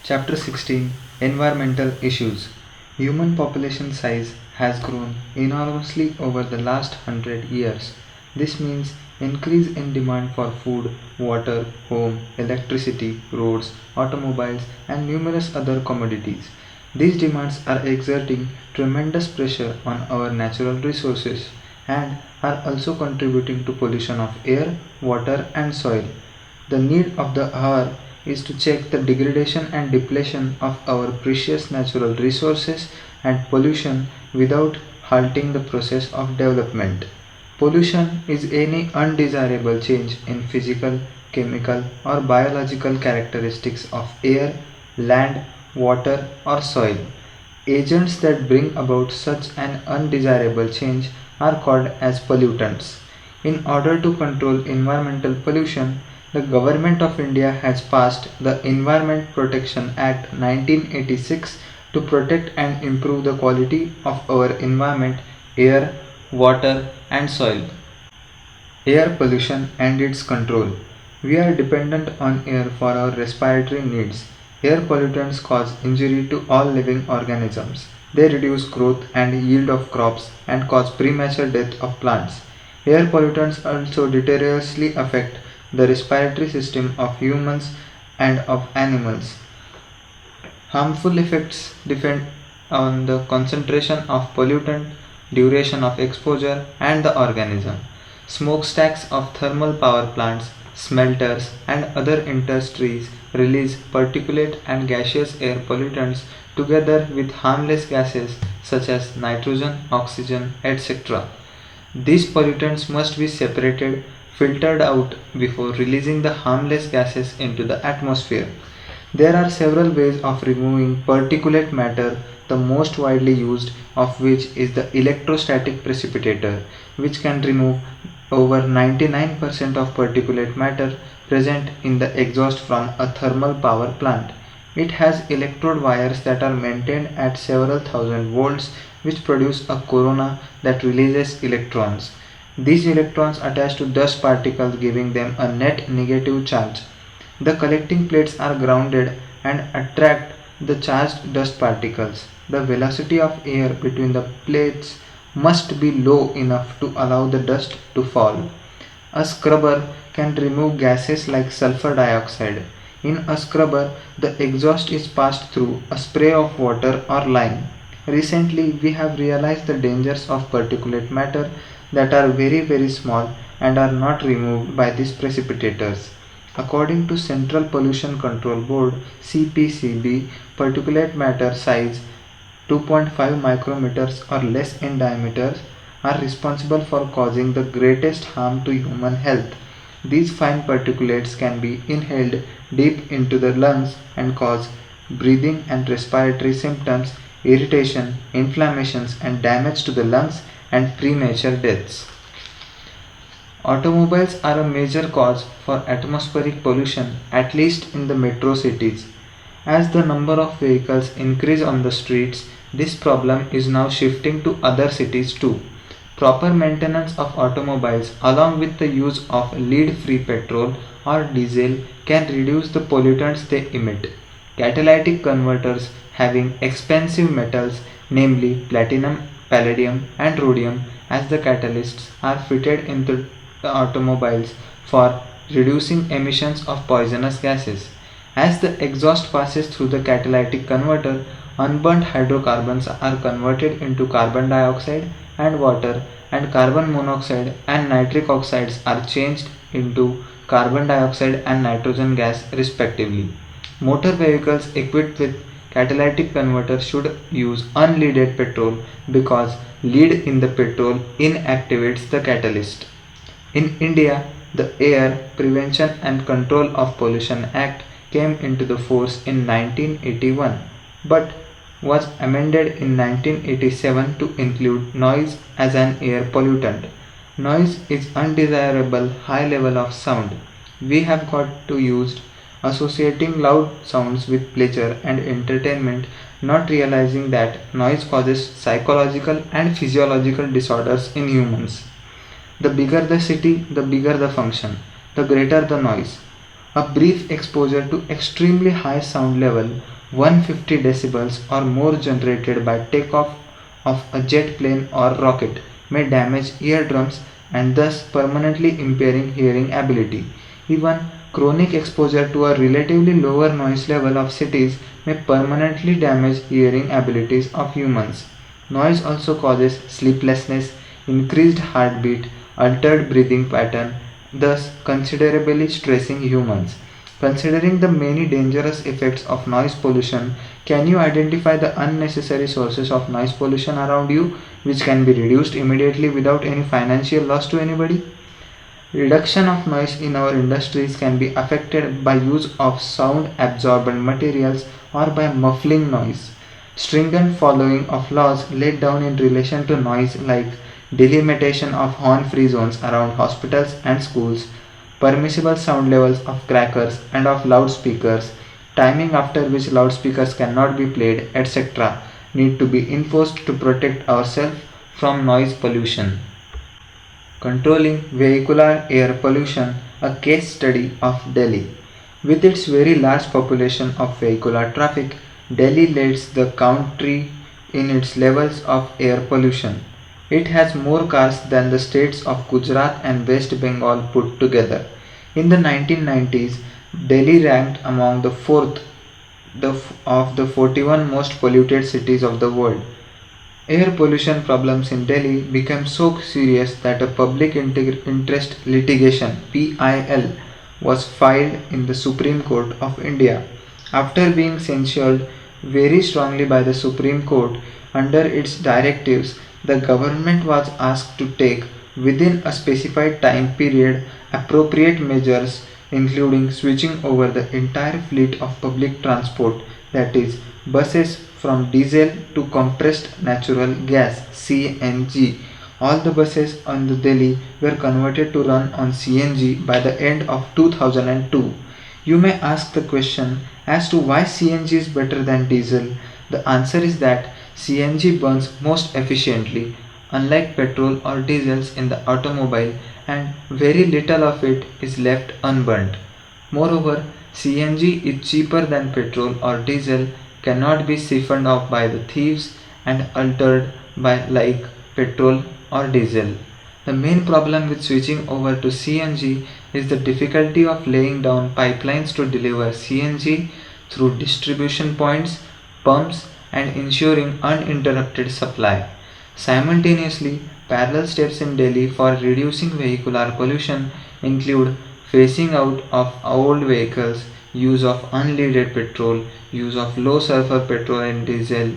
Chapter 16, Environmental Issues. Human population size has grown enormously over the last 100 years. This means increase in demand for food, water, home, electricity, roads, automobiles, and numerous other commodities. These demands are exerting tremendous pressure on our natural resources and are also contributing to pollution of air, water, and soil. The need of the hour is to check the degradation and depletion of our precious natural resources and pollution without halting the process of development. Pollution is any undesirable change in physical, chemical, or biological characteristics of air, land, water, or soil. Agents that bring about such an undesirable change are called as pollutants. In order to control environmental pollution, the Government of India has passed the Environment Protection Act 1986 to protect and improve the quality of our environment, air, water, and soil. Air pollution and its control. We are dependent on air for our respiratory needs. Air pollutants cause injury to all living organisms. They reduce growth and yield of crops and cause premature death of plants. Air pollutants also deleteriously affect the respiratory system of humans and of animals. Harmful effects depend on the concentration of pollutant, duration of exposure, and the organism. Smokestacks of thermal power plants, smelters, and other industries release particulate and gaseous air pollutants together with harmless gases such as nitrogen, oxygen, etc. These pollutants must be separated, filtered out before releasing the harmless gases into the atmosphere. There are several ways of removing particulate matter, the most widely used of which is the electrostatic precipitator, which can remove over 99% of particulate matter present in the exhaust from a thermal power plant. It has electrode wires that are maintained at several thousand volts, which produce a corona that releases electrons. These electrons attach to dust particles, giving them a net negative charge. The collecting plates are grounded and attract the charged dust particles. The velocity of air between the plates must be low enough to allow the dust to fall. A scrubber can remove gases like sulfur dioxide. In a scrubber, the exhaust is passed through a spray of water or lime. Recently, we have realized the dangers of particulate matter that are very small and are not removed by these precipitators. According to Central Pollution Control Board (CPCB), particulate matter size 2.5 micrometers or less in diameter are responsible for causing the greatest harm to human health. These fine particulates can be inhaled deep into the lungs and cause breathing and respiratory symptoms, irritation, inflammations, and damage to the lungs and premature deaths. Automobiles are a major cause for atmospheric pollution, at least in the metro cities. As the number of vehicles increase on the streets, this problem is now shifting to other cities too. Proper maintenance of automobiles along with the use of lead-free petrol or diesel can reduce the pollutants they emit. Catalytic converters having expensive metals, namely platinum, palladium, and rhodium, as the catalysts are fitted into the automobiles for reducing emissions of poisonous gases. As the exhaust passes through the catalytic converter, unburnt hydrocarbons are converted into carbon dioxide and water, and carbon monoxide and nitric oxides are changed into carbon dioxide and nitrogen gas respectively. Motor vehicles equipped with catalytic converter should use unleaded petrol because lead in the petrol inactivates the catalyst. In India, the Air Prevention and Control of Pollution Act came into the force in 1981 but was amended in 1987 to include noise as an air pollutant. Noise is undesirable high level of sound. We have got to used associating loud sounds with pleasure and entertainment, not realizing that noise causes psychological and physiological disorders in humans. The bigger the city, the bigger the function, the greater the noise. A brief exposure to extremely high sound level 150 decibels or more generated by takeoff of a jet plane or rocket may damage eardrums and thus permanently impairing hearing ability. Even chronic exposure to a relatively lower noise level of cities may permanently damage hearing abilities of humans. Noise also causes sleeplessness, increased heartbeat, altered breathing pattern, thus considerably stressing humans. Considering the many dangerous effects of noise pollution, can you identify the unnecessary sources of noise pollution around you which can be reduced immediately without any financial loss to anybody? Reduction of noise in our industries can be affected by use of sound absorbent materials or by muffling noise. Stringent following of laws laid down in relation to noise like delimitation of horn-free zones around hospitals and schools, permissible sound levels of crackers and of loudspeakers, timing after which loudspeakers cannot be played, etc. need to be enforced to protect ourselves from noise pollution. Controlling vehicular air pollution, a case study of Delhi. With its very large population of vehicular traffic, Delhi leads the country in its levels of air pollution. It has more cars than the states of Gujarat and West Bengal put together. In the 1990s, Delhi ranked among the fourth of the 41 most polluted cities of the world. Air pollution problems in Delhi became so serious that a public interest litigation (PIL) was filed in the Supreme Court of India. After being censured very strongly by the Supreme Court under its directives, the government was asked to take within a specified time period appropriate measures including switching over the entire fleet of public transport, that is buses, from diesel to compressed natural gas (CNG). All the buses on the Delhi were converted to run on CNG by the end of 2002. You may ask the question as to why CNG is better than diesel. The answer is that CNG burns most efficiently, unlike petrol or diesels in the automobile, and very little of it is left unburnt. Moreover, CNG is cheaper than petrol or diesel, cannot be siphoned off by the thieves and altered by like petrol or diesel. The main problem with switching over to CNG is the difficulty of laying down pipelines to deliver CNG through distribution points, pumps, and ensuring uninterrupted supply. Simultaneously, parallel steps in Delhi for reducing vehicular pollution include phasing out of old vehicles, use of unleaded petrol, use of low sulfur petrol and diesel,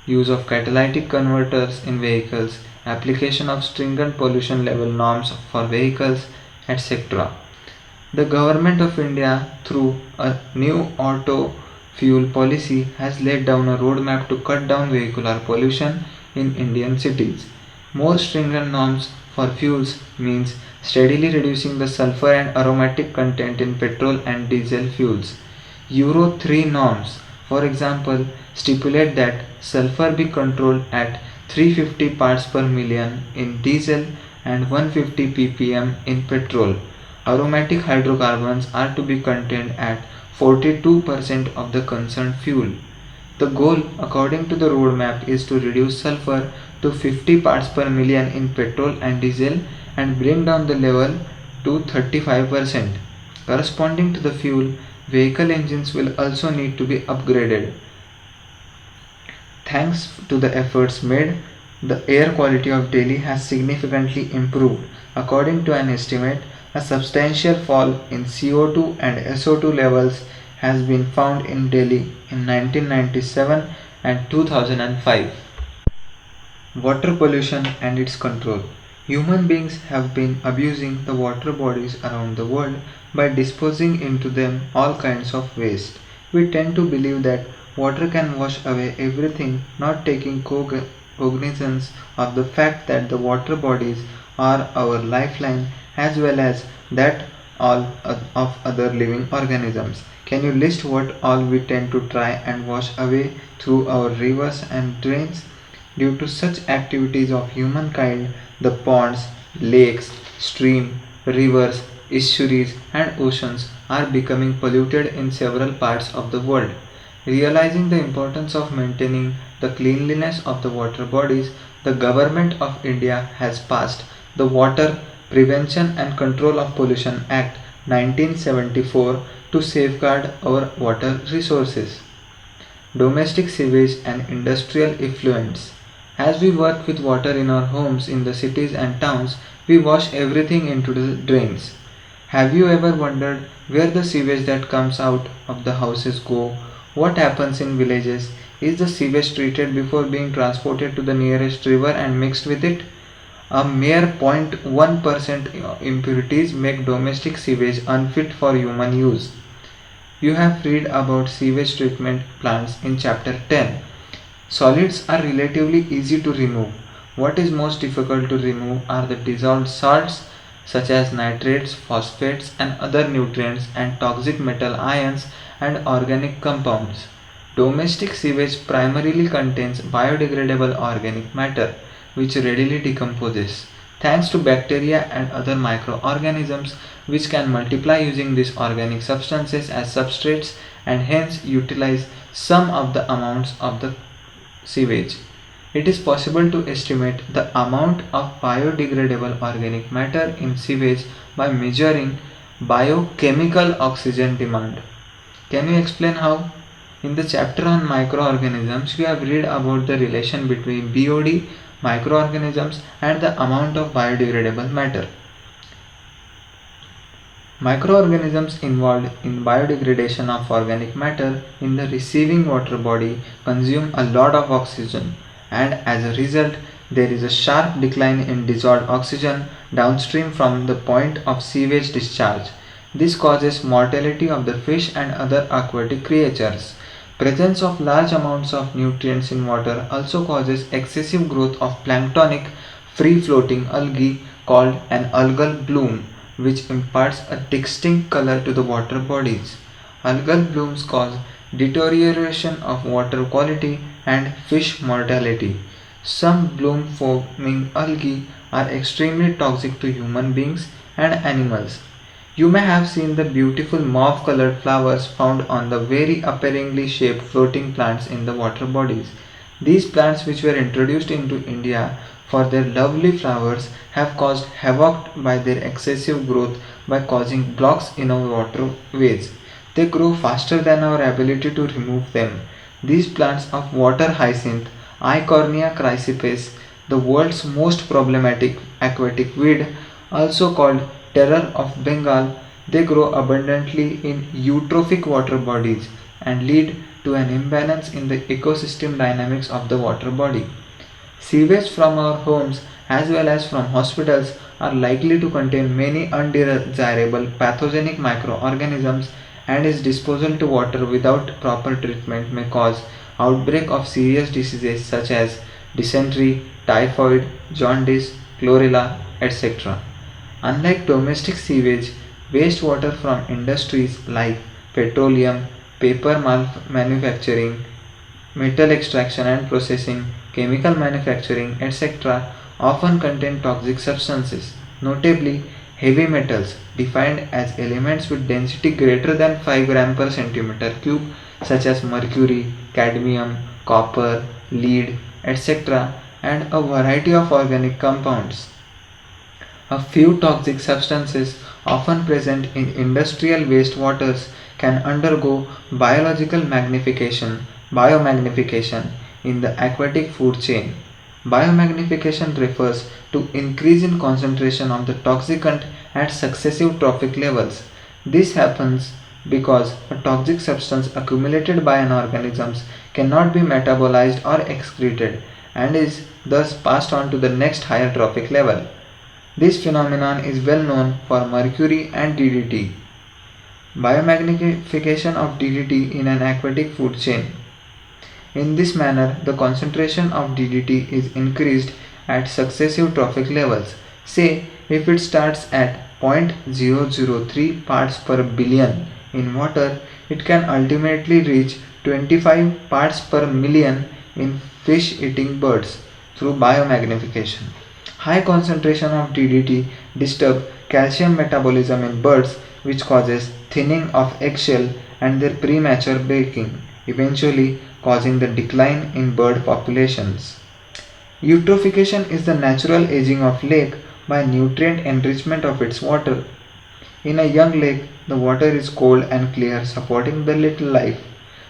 use of catalytic converters in vehicles, application of stringent pollution level norms for vehicles, etc. The Government of India, through a new auto fuel policy, has laid down a roadmap to cut down vehicular pollution in Indian cities. More stringent norms for fuels means steadily reducing the sulfur and aromatic content in petrol and diesel fuels. Euro 3 norms, for example, stipulate that sulfur be controlled at 350 parts per million in diesel and 150 ppm in petrol. Aromatic hydrocarbons are to be contained at 42% of the concerned fuel. The goal, according to the roadmap, is to reduce sulfur to 50 parts per million in petrol and diesel and bring down the level to 35%. Corresponding to the fuel, vehicle engines will also need to be upgraded. Thanks to the efforts made, the air quality of Delhi has significantly improved. According to an estimate, a substantial fall in CO2 and SO2 levels has been found in Delhi in 1997 and 2005. Water pollution and its control. Human beings have been abusing the water bodies around the world by disposing into them all kinds of waste. We tend to believe that water can wash away everything, not taking cognizance of the fact that the water bodies are our lifeline as well as that all of other living organisms. Can you list what all we tend to try and wash away through our rivers and drains? Due to such activities of humankind, the ponds, lakes, streams, rivers, estuaries, and oceans are becoming polluted in several parts of the world. Realizing the importance of maintaining the cleanliness of the water bodies, the Government of India has passed the Water Prevention and Control of Pollution Act 1974 to safeguard our water resources. Domestic sewage and industrial effluents. As we work with water in our homes in the cities and towns, we wash everything into the drains. Have you ever wondered where the sewage that comes out of the houses go? What happens in villages? Is the sewage treated before being transported to the nearest river and mixed with it? A mere 0.1% impurities make domestic sewage unfit for human use. You have read about sewage treatment plants in chapter 10. Solids are relatively easy to remove. What is most difficult to remove are the dissolved salts such as nitrates, phosphates and other nutrients and toxic metal ions and organic compounds. Domestic sewage primarily contains biodegradable organic matter which readily decomposes thanks to bacteria and other microorganisms which can multiply using these organic substances as substrates and hence utilize some of the amounts of the sewage. It is possible to estimate the amount of biodegradable organic matter in sewage by measuring biochemical oxygen demand. Can you explain how? In the chapter on microorganisms, you have read about the relation between BOD, microorganisms, and the amount of biodegradable matter. Microorganisms involved in biodegradation of organic matter in the receiving water body consume a lot of oxygen, and as a result there is a sharp decline in dissolved oxygen downstream from the point of sewage discharge. This causes mortality of the fish and other aquatic creatures. Presence of large amounts of nutrients in water also causes excessive growth of planktonic free floating algae called an algal bloom, which imparts a distinct color to the water bodies. Algal blooms cause deterioration of water quality and fish mortality. Some bloom forming algae are extremely toxic to human beings and animals. You may have seen the beautiful mauve colored flowers found on the very appearingly shaped floating plants in the water bodies. These plants, which were introduced into India for their lovely flowers, have caused havoc by their excessive growth by causing blocks in our waterways. They grow faster than our ability to remove them. These plants of water hyacinth, Eichhornia chrysoprase, the world's most problematic aquatic weed, also called terror of Bengal, they grow abundantly in eutrophic water bodies and lead to an imbalance in the ecosystem dynamics of the water body. Sewage from our homes as well as from hospitals are likely to contain many undesirable pathogenic microorganisms, and its disposal to water without proper treatment may cause outbreak of serious diseases such as dysentery, typhoid, jaundice, chlorella, etc. Unlike domestic sewage, wastewater from industries like petroleum, paper manufacturing, metal extraction and processing, chemical manufacturing, etc., often contain toxic substances, notably heavy metals defined as elements with density greater than 5 gram per centimeter cube, such as mercury, cadmium, copper, lead, etc., and a variety of organic compounds. A few toxic substances often present in industrial wastewaters can undergo biomagnification in the aquatic food chain. Biomagnification refers to increase in concentration of the toxicant at successive trophic levels. This happens because a toxic substance accumulated by an organism cannot be metabolized or excreted and is thus passed on to the next higher trophic level. This phenomenon is well known for mercury and DDT. Biomagnification of DDT in an aquatic food chain. In this manner, the concentration of DDT is increased at successive trophic levels. Say, if it starts at 0.003 parts per billion in water, it can ultimately reach 25 parts per million in fish-eating birds through biomagnification. High concentration of DDT disturb calcium metabolism in birds, which causes thinning of eggshell and their premature breaking. eventually causing the decline in bird populations. Eutrophication is the natural aging of lake by nutrient enrichment of its water. In a young lake, the water is cold and clear, supporting the little life.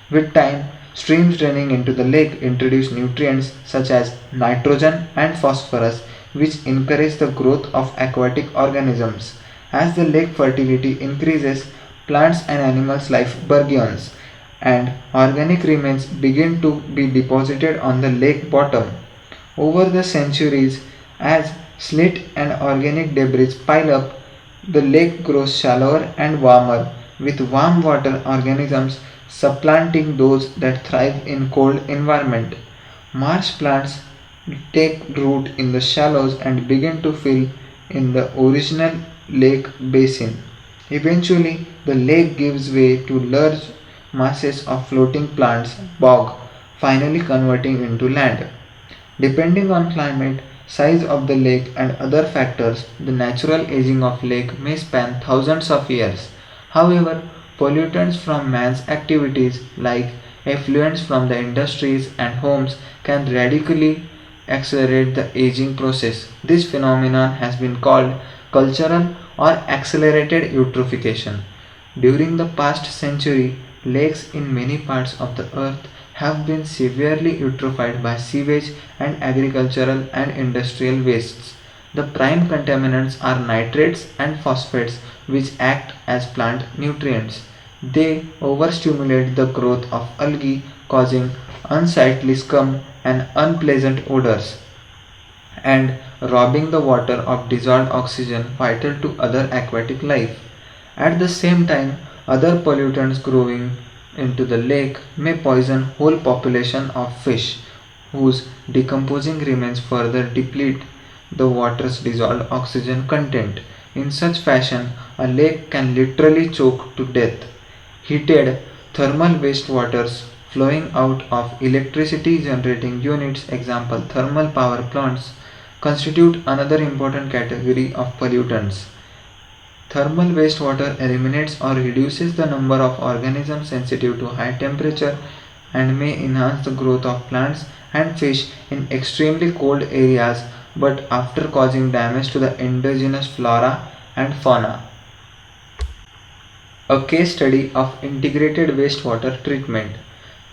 With time, streams draining into the lake introduce nutrients such as nitrogen and phosphorus, which encourage the growth of aquatic organisms. As the lake fertility increases, plants and animals' life burgeons, and organic remains begin to be deposited on the lake bottom. Over the centuries, as slate and organic debris pile up, the lake grows shallower and warmer, with warm water organisms supplanting those that thrive in cold environment. Marsh plants take root in the shallows and begin to fill in the original lake basin. Eventually, the lake gives way to large masses of floating plants, bog, finally converting into land. Depending on climate, size of the lake and other factors, the natural aging of lake may span thousands of years. However, pollutants from man's activities like effluents from the industries and homes can radically accelerate the aging process. This phenomenon has been called cultural or accelerated eutrophication. During the past century, lakes in many parts of the earth have been severely eutrophied by sewage and agricultural and industrial wastes. The prime contaminants are nitrates and phosphates, which act as plant nutrients. They overstimulate the growth of algae, causing unsightly scum and unpleasant odors, and robbing the water of dissolved oxygen vital to other aquatic life. At the same time, other pollutants growing into the lake may poison whole population of fish, whose decomposing remains further deplete the water's dissolved oxygen content. In such fashion, a lake can literally choke to death. Heated thermal wastewaters flowing out of electricity generating units, example thermal power plants, constitute another important category of pollutants. Thermal wastewater eliminates or reduces the number of organisms sensitive to high temperature and may enhance the growth of plants and fish in extremely cold areas, but after causing damage to the indigenous flora and fauna. A case study of integrated wastewater treatment.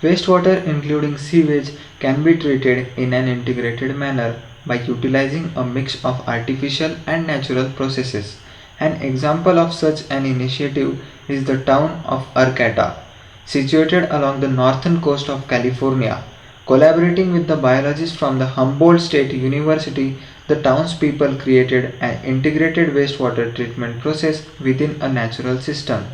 Wastewater, including sewage, can be treated in an integrated manner by utilizing a mix of artificial and natural processes. An example of such an initiative is the town of Arcata, situated along the northern coast of California. Collaborating with the biologists from the Humboldt State University, the townspeople created an integrated wastewater treatment process within a natural system.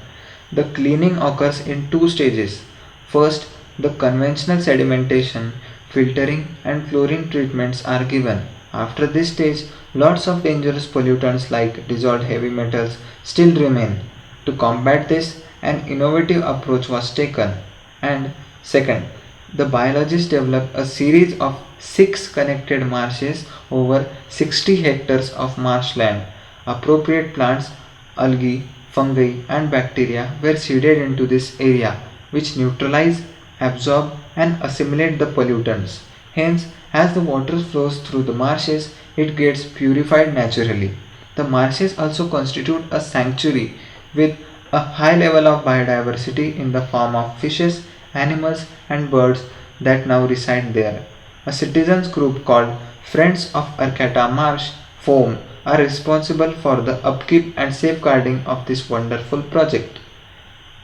The cleaning occurs in two stages. First, the conventional sedimentation, filtering, and chlorine treatments are given. After this stage, lots of dangerous pollutants like dissolved heavy metals still remain. To combat this, an innovative approach was taken. And second, the biologists developed a series of 6 connected marshes over 60 hectares of marshland. Appropriate plants, algae, fungi, and bacteria were seeded into this area, which neutralize, absorb, and assimilate the pollutants. Hence, as the water flows through the marshes, it gets purified naturally. The marshes also constitute a sanctuary with a high level of biodiversity in the form of fishes, animals, and birds that now reside there. A citizens group called Friends of Arcata Marsh Foam are responsible for the upkeep and safeguarding of this wonderful project.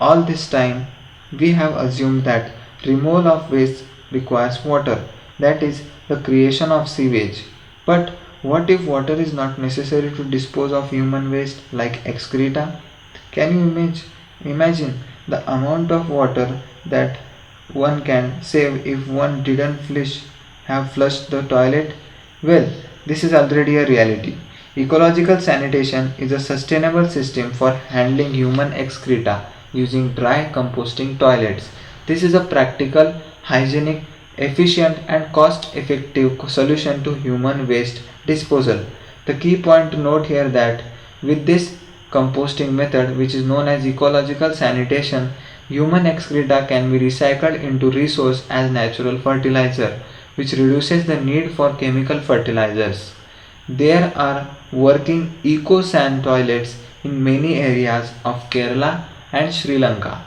All this time, we have assumed that removal of waste requires water, that is, the creation of sewage. But what if water is not necessary to dispose of human waste like excreta? Can you imagine the amount of water that one can save if one didn't have flushed the toilet? Well, this is already a reality. Ecological sanitation is a sustainable system for handling human excreta using dry composting toilets. This is a practical, hygienic, efficient, and cost effective solution to human waste disposal. The key point to note here that with this composting method, which is known as ecological sanitation, Human excreta can be recycled into resource as natural fertilizer, which reduces the need for chemical fertilizers. There are working eco sand toilets in many areas of Kerala and Sri Lanka.